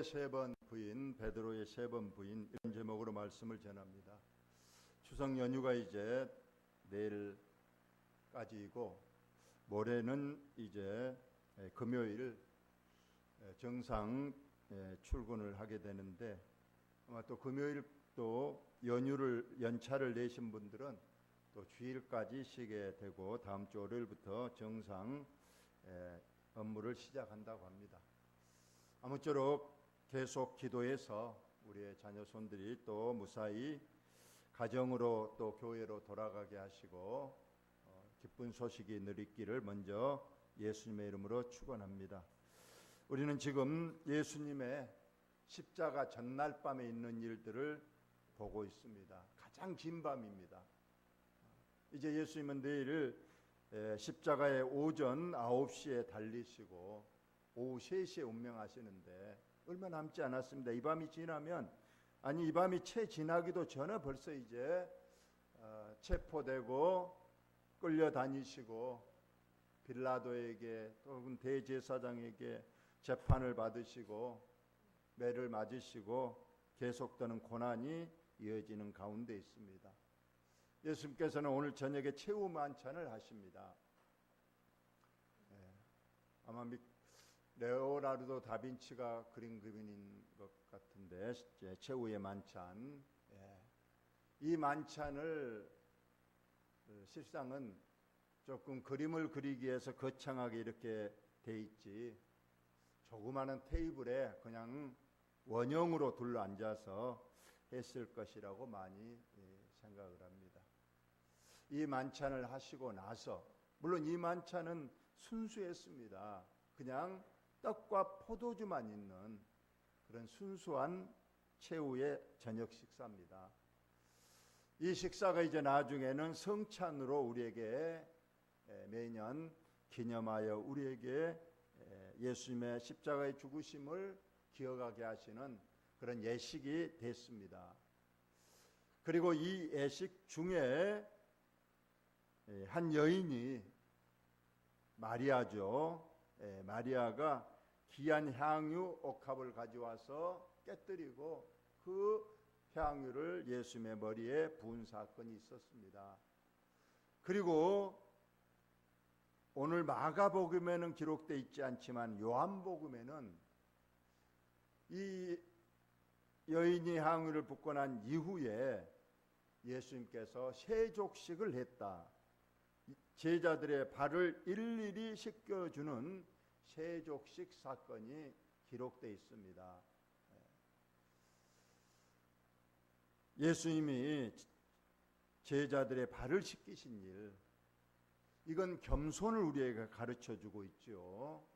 세 번 부인, 베드로의 세 번 부인, 이런 제목으로 말씀을 전합니다. 추석 연휴가 이제 내일까지이고 모레는 이제 금요일 정상 출근을 하게 되는데, 아마 또 금요일 또 연차를 내신 분들은 또 주일까지 쉬게 되고 다음 주 월요일부터 정상 업무를 시작한다고 합니다. 아무쪼록 계속 기도해서 우리의 자녀손들이 또 무사히 가정으로 또 교회로 돌아가게 하시고 기쁜 소식이 누리기를 먼저 예수님의 이름으로 축원합니다. 우리는 지금 예수님의 십자가 전날 밤에 있는 일들을 보고 있습니다. 가장 긴 밤입니다. 이제 예수님은 내일 십자가에 오전 9시에 달리시고 오후 3시에 운명하시는데 얼마 남지 않았습니다. 이 밤이 지나면, 이 밤이 채 지나기도 전에 벌써 이제 체포되고 끌려다니시고 빌라도에게 또는 대제사장에게 재판을 받으시고 매를 맞으시고 계속되는 고난이 이어지는 가운데 있습니다. 예수님께서는 오늘 저녁에 최후 만찬을 하십니다. 아마 레오나르도 다빈치가 그린 그림인 것 같은데, 최후의 만찬. 이 만찬을 실상은 조금 그림을 그리기 위해서 거창하게 이렇게 돼 있지, 조그마한 테이블에 그냥 원형으로 둘러앉아서 했을 것이라고 많이 생각을 합니다. 이 만찬을 하시고 나서, 물론 이 만찬은 순수했습니다. 그냥 떡과 포도주만 있는 그런 순수한 최후의 저녁 식사입니다. 이 식사가 이제 나중에는 성찬으로 우리에게 매년 기념하여 우리에게 예수님의 십자가의 죽으심을 기억하게 하시는 그런 예식이 됐습니다. 그리고 이 예식 중에 한 여인이 마리아죠. 마리아가 귀한 향유 옥합을 가져와서 깨뜨리고 그 향유를 예수님의 머리에 부은 사건이 있었습니다. 그리고 오늘 마가복음에는 기록되어 있지 않지만 요한복음에는 이 여인이 향유를 붓고 난 이후에 예수님께서 세족식을 했다. 제자들의 발을 일일이 씻겨주는 세족식 사건이 기록되어 있습니다. 예수님이 제자들의 발을 씻기신 일, 이건 겸손을 우리에게 가르쳐주고 있죠.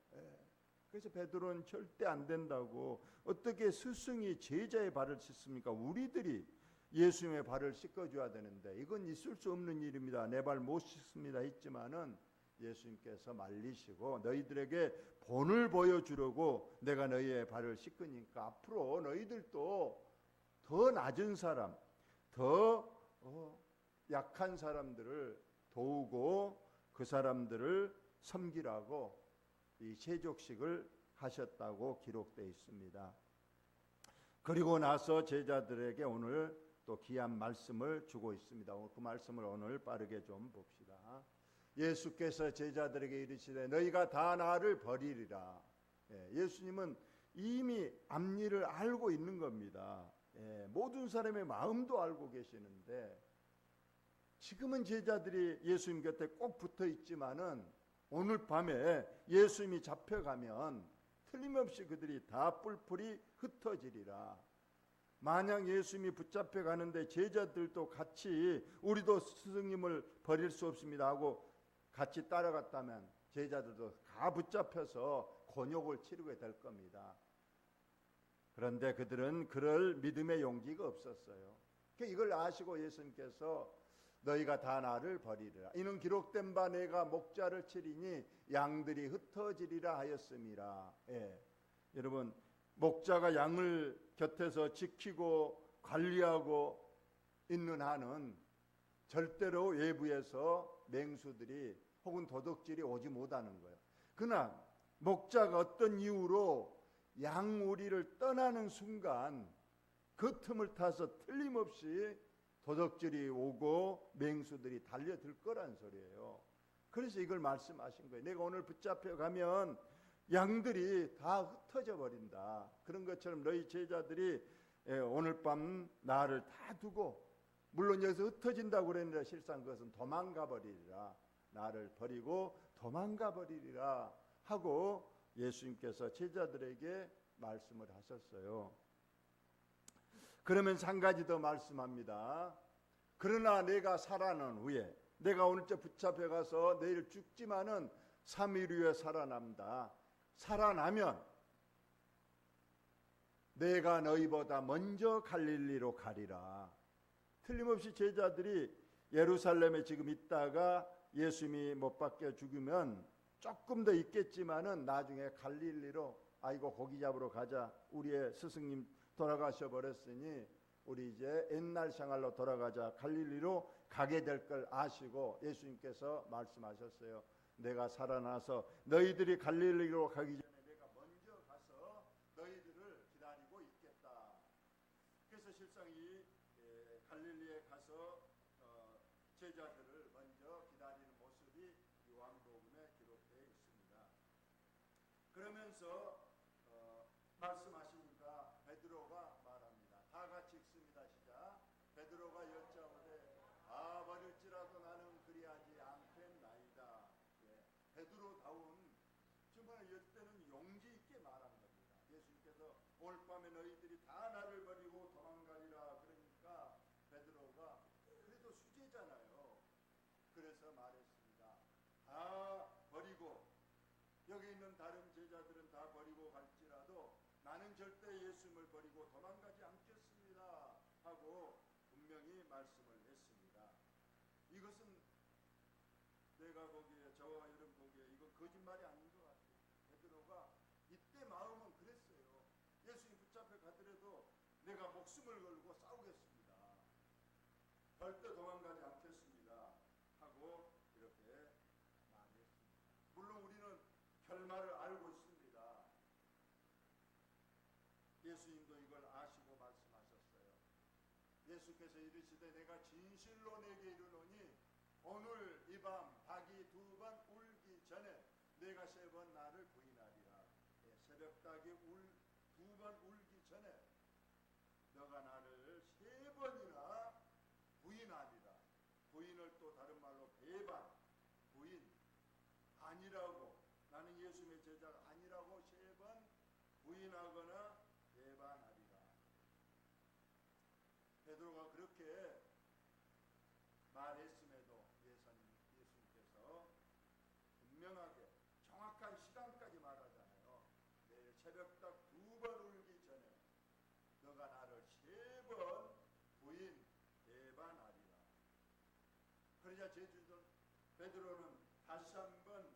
그래서 베드로는 절대 안 된다고, 어떻게 스승이 제자의 발을 씻습니까? 우리들이 예수님의 발을 씻겨줘야 되는데 이건 있을 수 없는 일입니다. 내 발 못 씻습니다 했지만은 예수님께서 말리시고, 너희들에게 본을 보여주려고 내가 너희의 발을 씻으니까 앞으로 너희들도 더 낮은 사람, 더 약한 사람들을 도우고 그 사람들을 섬기라고 이 세족식을 하셨다고 기록되어 있습니다. 그리고 나서 제자들에게 오늘 또 귀한 말씀을 주고 있습니다. 그 말씀을 오늘 빠르게 좀 봅시다. 예수께서 제자들에게 이르시되 너희가 다 나를 버리리라. 예수님은 이미 앞일을 알고 있는 겁니다. 모든 사람의 마음도 알고 계시는데, 지금은 제자들이 예수님 곁에 꼭 붙어 있지만은 오늘 밤에 예수님이 잡혀가면 틀림없이 그들이 다 뿔뿔이 흩어지리라. 만약 예수님이 붙잡혀 가는데 제자들도 같이 우리도 스승님을 버릴 수 없습니다 하고 같이 따라갔다면 제자들도 다 붙잡혀서 곤욕을 치르게 될 겁니다. 그런데 그들은 그럴 믿음의 용기가 없었어요. 이걸 아시고 예수님께서 너희가 다 나를 버리리라. 이는 기록된 바 내가 목자를 치리니 양들이 흩어지리라 하였음이라. 여러분, 목자가 양을 곁에서 지키고 관리하고 있는 한은 절대로 외부에서 맹수들이 혹은 도둑질이 오지 못하는 거예요. 그러나 목자가 어떤 이유로 양우리를 떠나는 순간 그 틈을 타서 틀림없이 도둑질이 오고 맹수들이 달려들 거란 소리예요. 그래서 이걸 말씀하신 거예요. 내가 오늘 붙잡혀 가면 양들이 다 흩어져 버린다. 그런 것처럼 너희 제자들이 오늘 밤 나를 다 두고, 물론 여기서 흩어진다고 그랬는데 실상 그것은 도망가 버리리라. 나를 버리고 도망가 버리리라 하고 예수님께서 제자들에게 말씀을 하셨어요. 그러면서 한 가지 더 말씀합니다. 그러나 내가 살아난 후에, 내가 오늘째 붙잡혀 가서 내일 죽지만은 3일 후에 살아남다. 살아나면 내가 너희보다 먼저 갈릴리로 가리라. 틀림없이 제자들이 예루살렘에 지금 있다가 예수님이 못 박혀 죽으면 조금 더 있겠지만은 나중에 갈릴리로, 아이고 고기 잡으러 가자, 우리의 스승님 돌아가셔 버렸으니 우리 이제 옛날 생활로 돌아가자, 갈릴리로 가게 될 걸 아시고 예수님께서 말씀하셨어요. 내가 살아나서 너희들이 갈릴리로 가기 전에 내가 먼저 가서 너희들을 기다리고 있겠다. 그래서 실상 이 갈릴리에 가서 제자들을 먼저 기다리는 모습이 요한복음에 기록되어 있습니다. 그러면서 말씀하시니까 베드로가 말합니다. 다 같이 읽습니다. 시작. 베드로가 여짜오되 버릴지라도 나는 그리하지 않겠나이다. 베드로다운 정말 이때는 용기 있게 말한 겁니다. 예수님께서 오늘 밤에 너희들이 다 나를 버리고 도망가리라 그러니까 베드로가 그래도 수제잖아요. 그래서 말했습니다. 다 버리고, 여기 있는 다른 제자들은 다 버리고 갈지라도 나는 절대 예수님을 버리고 도망가지 않겠습니다 하고 분명히 말씀을 했습니다. 이것은 내가 보기에, 저와 여러분 보기에 이거 거짓말이 아닌 것 같아요. 베드로가 이때 마음은 그랬어요. 예수님 붙잡혀 가더라도 내가 목숨을 걸고 싸우겠습니다. 절대 도망가지 않겠습니다 하고 이렇게 말했습니다. 물론 우리는 결말을 알고 있습니다. 예수님도 이걸 아시고 말씀하셨어요. 예수께서 이르시되 내가 진실로 내게 이르노니 오늘 이 밤 닭이 2번 울기 전에 내가 3번 나를 부인하리라. 새벽 닭이 2번 울기 전에 너가 나를 3번이나 부인하리라. 부인을 또 다른 말로 배반, 부인, 아니라고, 나는 예수님의 제자가 아니라고 3번 부인하거나 배반하리라. 베드로가 그렇게 말했음에도 예수님께서 분명하게 정확한 시간까지 말하잖아요. 내일 새벽닭 2번 울기 전에 너가 나를 3번 부인 배반하리라. 그러자 베드로는 다시 한번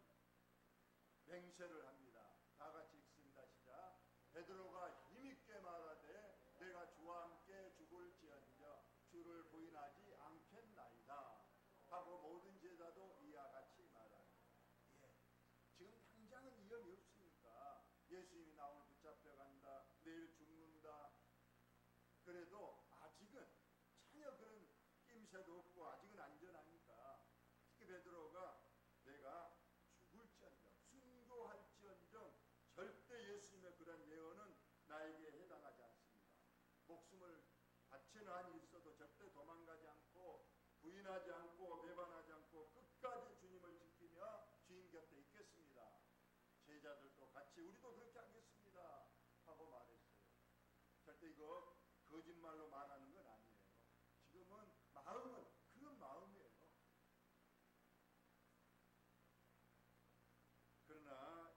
맹세를 합니다. 다 같이 읽습니다. 시작. 베드로가 힘있게 말하되 내가 주와 함께 죽을지언정 주를 부인하지 않겠나이다 하고 모든 제자도 이와 같이 말합니다. 지금 당장은 위험이 없으니까 예수님이 나 오늘 붙잡혀 간다, 내일 죽는다, 그래도 아직은 전혀 그런 낌새도 없고 아직은 안전하니까 특히 베드로가 내가 죽을지언정 순교할지언정 절대 예수님의 그런 예언은 나에게 해당하지 않습니다. 목숨을 바치는 한이 있어도 절대 도망가지 않고 부인하지 않고 배반하지 않고 끝까지 주님을 지키며 주님 곁에 있겠습니다. 제자들도 같이 우리도 그렇게 하겠습니다 하고 말했어요. 절대 이거 거짓말로 말하는 건 아니에요. 지금은 마음은 그런 마음이에요. 그러나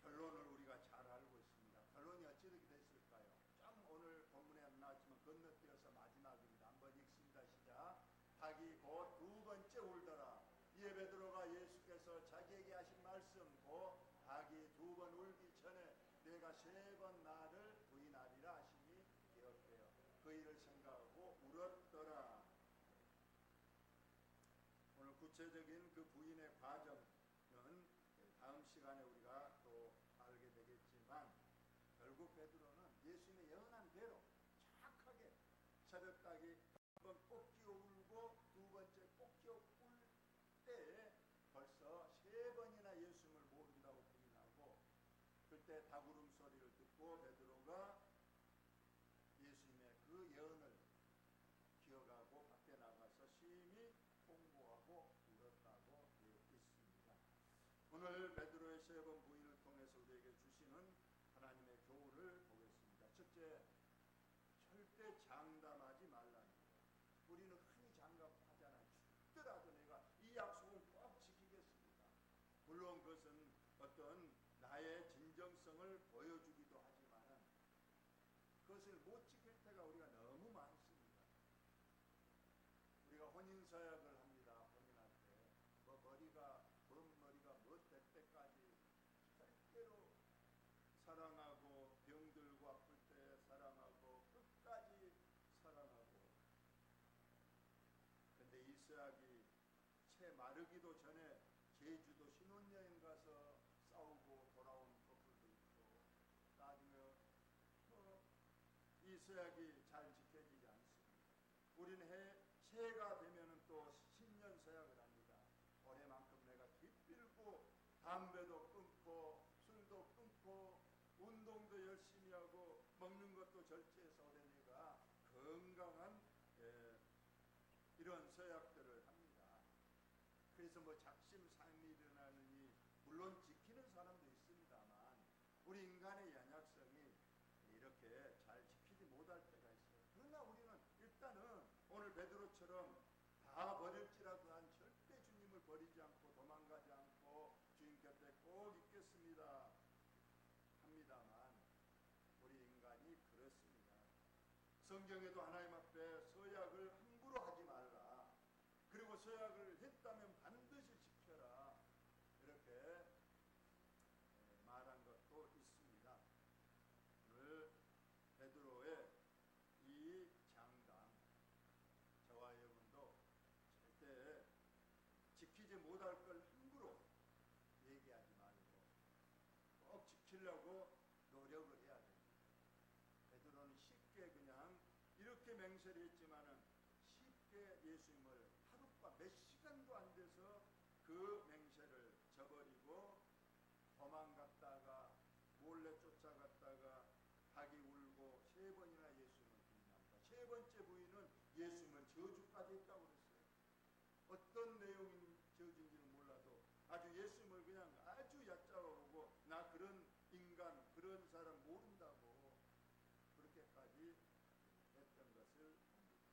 결론을 우리가 잘 알고 있습니다. 결론이 어찌되게 됐을까요? 좀 오늘 본문에 안 나왔지만 건너뛰어서 마지막입니다. 한번 읽습니다. 시작. 닭이 곧 2번째 울더라. 이에 베드로가 예수께서 자기에게 하신 말씀 곧 닭이 2번 울기 전에 내가 3번 나를 부인하리라 하시니 기억해요. 그 일을 생각하고 울었더라. 오늘 구체적인 그 부인의 과정은 다음 시간에 우리가 또 알게 되겠지만 결국 베드로는 예수님의 연한 배로 정확하게 새벽닭이 한번 꼭 끼어 울고 두 번째 꼭 끼어 울 때에 벌써 세 번이나 예수님을 모른다고 부인하고, 그때 닭울음 소리를 듣고 베드로가 예수님의 그 예언을 기억하고 밖에 나가서 심히 통보하고 울었다고 되어 있습니다. 오늘 베드로의 세 번 부인을 통해서 우리에게 주시는 하나님의 교훈을 보겠습니다. 첫째, 절대 장담하지 말라는 거예요. 우리는 흔히 장담하잖아요. 죽더라도 내가 이 약속은 꼭 지키겠습니다. 물론 그것은 어떤 나의 진정성을 보여주기도 하지만은 그것을 못 지킬 때가 우리가 너무 많습니다. 우리가 혼인서약을 합니다. 혼인할 때 뭐 머리가 될 때까지 절대로 사랑하고, 병들고 아플 때 사랑하고, 끝까지 사랑하고. 근데 이 서약이 채 마르기도 전에 제주도 신혼여행 가서 싸우고 돌아온 커플도 있고, 나중에 이 서약이 잘 지켜지지 않습니다. 우리는 새해가 되면은 또 신년 서약을 합니다. 올해만큼 내가 기필고 담배도 끊고 술도 끊고 운동도 열심히 하고 먹는 것도 절제해서 올해 내가 건강한 이런 서약들을 합니다. 그래서 뭐 작심삼일이 일어나느니 물론 지키는 사람도 있습니다만 우리 인간의 연약성이 이렇게 잘 지키지 못할 때가 있어요. 그러나 우리는 일단은 오늘 베드로처럼 다 버릴지라도 난 절대 주님을 버리지 않고 도망가지 않고 주님 곁에 꼭 있겠습니다 합니다만 우리 인간이 그렇습니다. 성경에도 하나님 앞에 서약을 함부로 하지 말라, 그리고 서약을 했다면 반드시 지켜라, 이렇게 말한 것도 있습니다. 오늘 베드로의 이 장담, 저와 여러분도 절대 지키지 못할 걸 함부로 얘기하지 말고 꼭 지키려고 노력을 해야 됩니다. 베드로는 쉽게 그냥 이렇게 맹세를 했지만은 쉽게 예수님을 하룻밤 몇 시간도 안 돼서 그 맹세를 저버리고 도망갔다가 몰래 쫓아갔다가 닭이 울고 세 번이나 예수님을 부인합니다. 세 번째 부인은 예수님을 저주까지 했다고 그랬어요. 어떤 내용인 저주인지는 몰라도 아주 예수님을 그냥 아주 얕잡아보고 나 그런 인간 그런 사람 모른다고 그렇게까지 했던 것을 봅니다.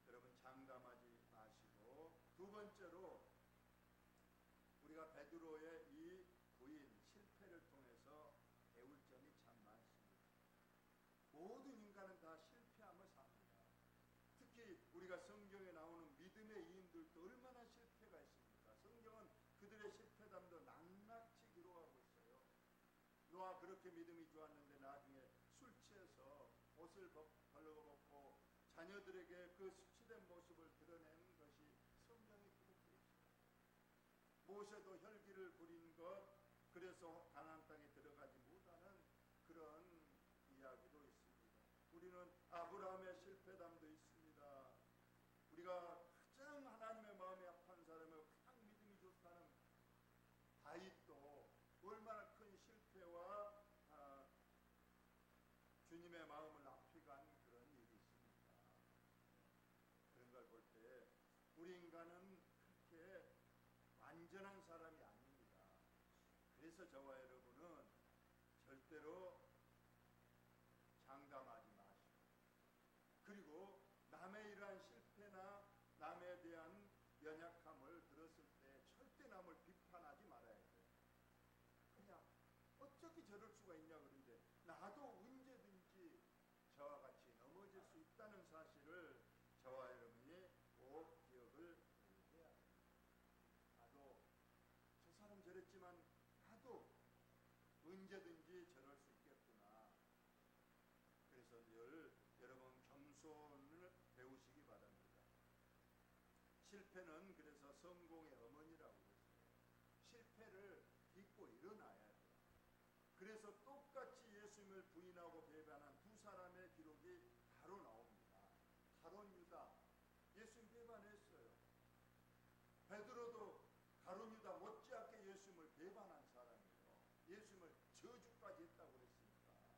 여러분, 장담하지 마시고, 두 번째로 우리가 베드로의 이 부인 실패를 통해서 배울 점이 참 많습니다. 모든 인간은 다 실패함을 삽니다. 특히 우리가 성경에 나오는 믿음의 이인들도 얼마나 실패가 있습니까? 성경은 그들의 실패담도 낱낱이 기록하고 있어요. 노아 그렇게 믿음이 좋았는데 나중에 술 취해서 옷을 벌거벗고 자녀들에게 그 수치된 모습을 드러낸 것이 성경에 기록되어 있어요. 모세도 혈기를 부린 것, 그래서 가나안 땅에 들어가지 못하는 그런 이야기도 있습니다. 우리는 아브라함의 실패담도 있습니다. 우리가 가장 하나님의 마음에 합한 사람을 가장 믿음이 좋다는 다윗도 얼마나 큰 실패와 주님의 마음을 앞에간 그런 일이 있습니다. 그런 걸 볼 때 우리 인간은 그렇게 완전한 사람이 아닙니다. 그래서 저와 여러분은 절대로 장담하지 마시고, 그리고 남의 이러한 실패나 남에 대한 연약함을 들었을 때 절대 남을 비판하지 말아야 돼요. 그냥 어떻게 저럴 수가 있냐 그런데 나도 언제든지 저와 같이 넘어질 수 있다는 사실을 저와 여러분이 꼭 기억을 해야 합니다. 나도 저 사람 저랬지만 나도 언제든지 저럴 수 있겠구나. 그래서 늘 여러분 겸손을 배우시기 바랍니다. 실패는 그래서 성공의 어머니라고 그랬어요. 실패를 죽고 일어나야 돼요. 그래서 똑같이 예수님을 부인하고 배반한 두 사람의 기록이 바로 나옵니다. 가룟 유다, 예수님 배반했어요. 베드로도 가룟 유다 못지않게 예수님을 배반한 사람이에요. 예수님을 저주까지 했다고 그랬으니까.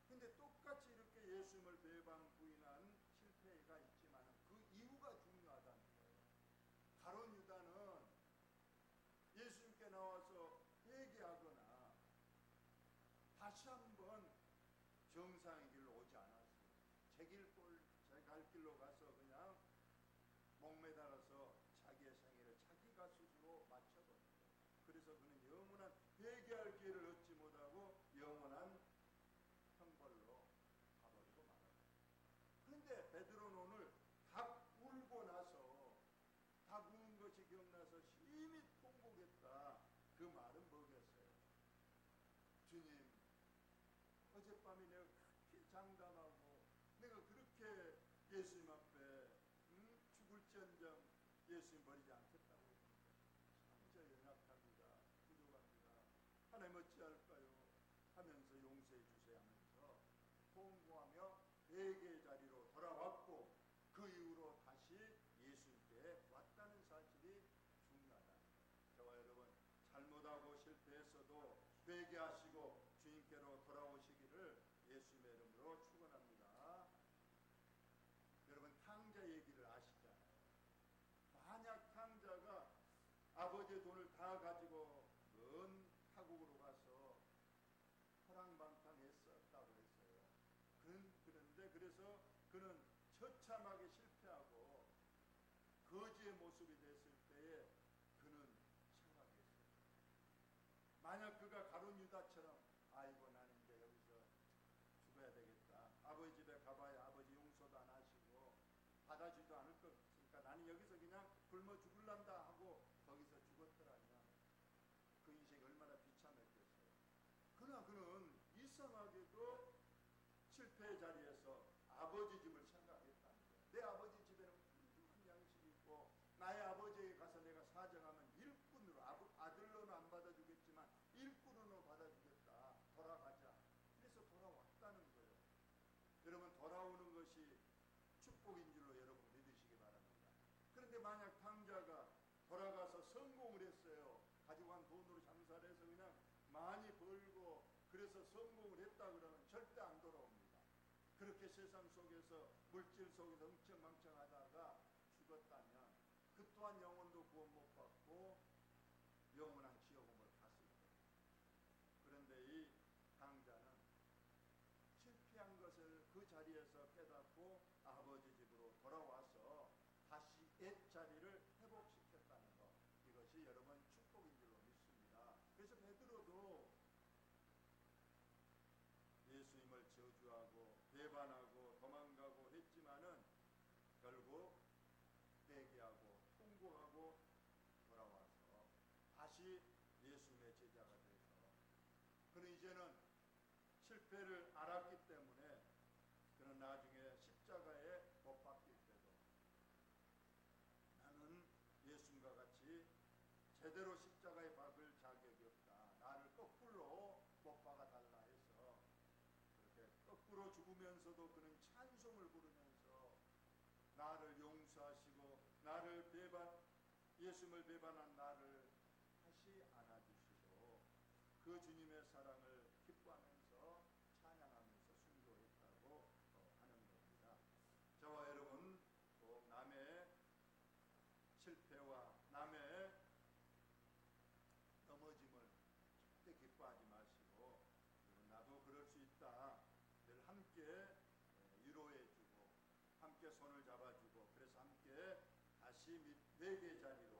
근데 똑같이 이렇게 예수님을 배반 부인한 실패가 있지만 그 이유가 중요하다는 거예요. 가룟 유다는 예수님께 나와서 회개하거나 다시 한번 정상의 길로 오지 않았어요. 제 갈 길로 가서 그냥 목매달아서 자기의 생애를 자기가 스스로 마쳐버렸어요. 그래서 그는 영원한 회개할 기회를 얻지 못하고 영원한 형벌로 가버리고 말았어요. 그런데 베드로는 오늘 닭 울고 나서 닭 우는 것이 기억나서 심히 통곡했다. 그 말은 뭐겠어요? 주님, 어젯밤에 내가 그렇게 장담하고 내가 그렇게 예수님 앞에 죽을지언정 예수님 버리지 않겠다고 했는데 참 저 연약합니다. 부족합니다. 하나님 어찌할까요? 하면서 용서해 주세요 하면서 통고하며 회개의 자리로 돌아왔고 그 이후로 다시 예수님께 왔다는 사실이 중요하다는 거예요. 저와 여러분, 잘못하고 실패했어도 회개하시고 주님께로 돌아오시기를 예수님의 이름으로 축원합니다. 여러분, 탕자 얘기를 아시잖아요. 만약 탕자가 아버지의 돈을 다 가지고 먼 타국으로 가서 허랑방탕했었다고 했어요. 그런데 그래서 그는 처참하게 실패하고 거지의 모습이 됐을 때에 그는 생각했어요. 만약 그가 가룟 유다처럼 아이고 나는 이제 여기서 죽어야 되겠다. 아버지 집에 가봐야 아버지 용서도 안 하시고 받아주지도 않을 것 같으니까 나는 여기서 그냥 굶어 죽을란다 하고 거기서 죽었더라면 그 인생이 얼마나 비참했겠어요. 그러나 그는 이상하게도 실패의 자리에서 아버지 집을 생각했다는 거예요. 내 아버지 집에는 훌륭한 양식이 있고 나의 아버지에게 가서 내가 사정하면 일꾼으로, 아들로는 안 받아주겠지만 일꾼으로 받아주겠다. 돌아가자. 그래서 돌아왔다는 거예요. 여러분, 돌아오는 것이 축복인 줄로 여러분 믿으시기 바랍니다. 그런데 만약 탕자가 돌아가서 성공을 했어요. 가지고 간 돈으로 장사를 해서 그냥 많이 벌고 그래서 성공을 했다 그러면 절대 안 돌아옵니다. 그렇게 세상 속에서 물질 속에서 엉청망청하다가 죽었다면 그 또한 영혼도 구원 못 받고 영원한 지옥음을 갔을 거예요. 그런데 이 탕자는 실패한 것을 그 자리에서 깨닫고 아버지 집으로 돌아와서 다시 옛 자리를 회복시켰다는 것, 이것이 여러분 축복인 줄로 믿습니다. 그래서 베드로도 예수님을 저주하고 배반하고 도망가고 했지만은 결국 회개하고 통곡하고 돌아와서 다시 예수님의 제자가 돼서 그는 이제는 실패를 알았기 때문에 그는 나중에 십자가에 못 박힐 때도 나는 예수님과 같이 제대로 십자가에 박을 자격이 없다. 나를 거꾸로 못 박아달라 해서 그렇게 거꾸로 죽으면서도 그는 찬송을 부르면서 나를 용서하시고 나를 예수님을 배반한 나를 다시 안아주시고 그 주님의 사랑을 기뻐하면서 찬양하면서 순교했다고 하는 겁니다. 저와 여러분 꼭 남의 실패와 남의 넘어짐을 절대 기뻐하지 마시고 나도 그럴 수 있다. 늘 함께 위로해주고 함께 손을 잡아주고 그래서 함께 다시 회개의 자리로